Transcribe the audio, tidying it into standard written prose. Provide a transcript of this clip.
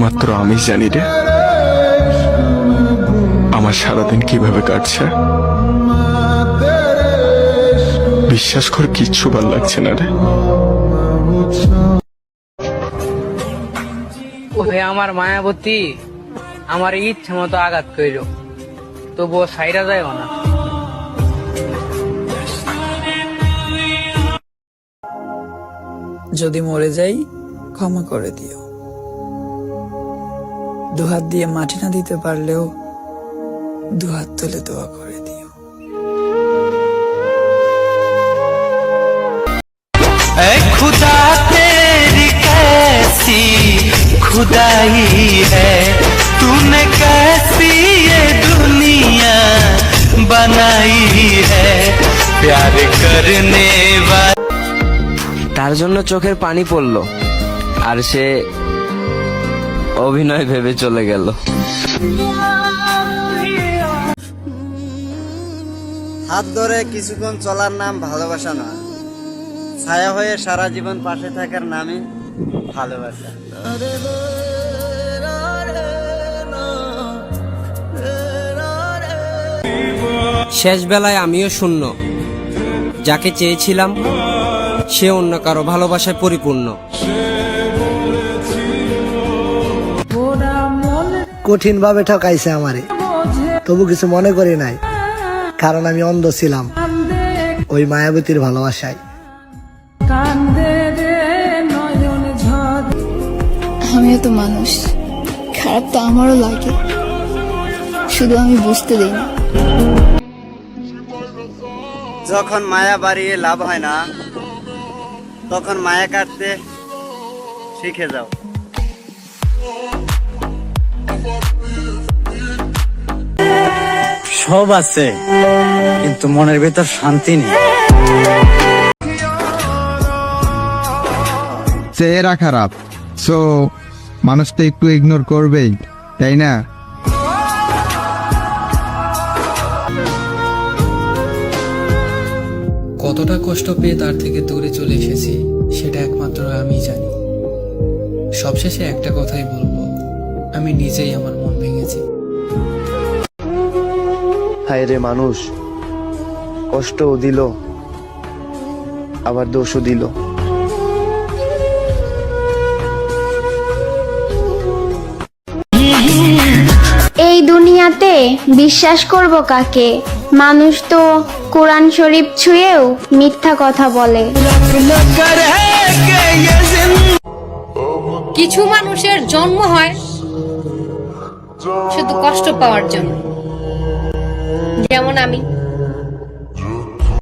একমাত্র আমি জানি রে আমার সারাদিন কিভাবে কাটছে। বিশ্বাস কর কিচ্ছু ভাল লাগছে না রে। ওহে আমার মায়াবতী আমার ইচ্ছা মতো আঘাত কইল, তবুও সাইরা যায়ও না। যদি মরে যাই ক্ষমা করে দিও। দুহাত দিয়ে মাটি না দিতে পারলেও দুহাত তুলে দোয়া করে দিও। खुदा तेरी कैसी खुदाई है, तूने कैसी ये दुनिया बनाई है, प्यार करने वाला। তার জন্য চোখের পানি পড়লো আর সে অভিনয় ভেবে চলে গেল। হাত ধরে কিছুক্ষণ চলার নাম ভালোবাসা নয়, ছায়া হয়ে সারা জীবন পাশে থাকার নামে ভালোবাসা। শেষ বেলায় আমিও শূন্য, যাকে চেয়েছিলাম সে অন্য কারো ভালোবাসায় পরিপূর্ণ। কঠিন ভাবে ঠকাইছে আমারে, তবু কিছু মনে করি নাই, কারণ আমি অন্ধ ছিলাম ওই মায়াবতীর ভালোবাসায়। আমিও তো মানুষ, খারাপ তো আমারও লাগে, শুধু আমি বুঝতে দিই না। যখন মায়া বাড়িয়ে লাভ হয় না, তখন মায়া কাটতে শিখে যাও। সব আছে কিন্তু মনের ভেতর শান্তি নেই। চেহারা খারাপ, সো মানুষ তো একটু ইগনোর করবেই, তাই না? কতটা কষ্ট পেয়ে তার থেকে দূরে চলে এসেছি সেটা একমাত্র আমি জানি। সবশেষে একটা কথাই বলবো, আমি নিজেই আমার মন ভেঙেছি। হায় রে মানুষ, কষ্টও দিল আবার দোষও দিল। এই দুনিয়াতে বিশ্বাস করব কাকে? মানুষ তো কোরআন শরীফ ছুঁয়েও মিথ্যা কথা বলে। কিছু মানুষের জন্ম হয় শুধু কষ্ট পাওয়ার জন্য, যেমন আমি।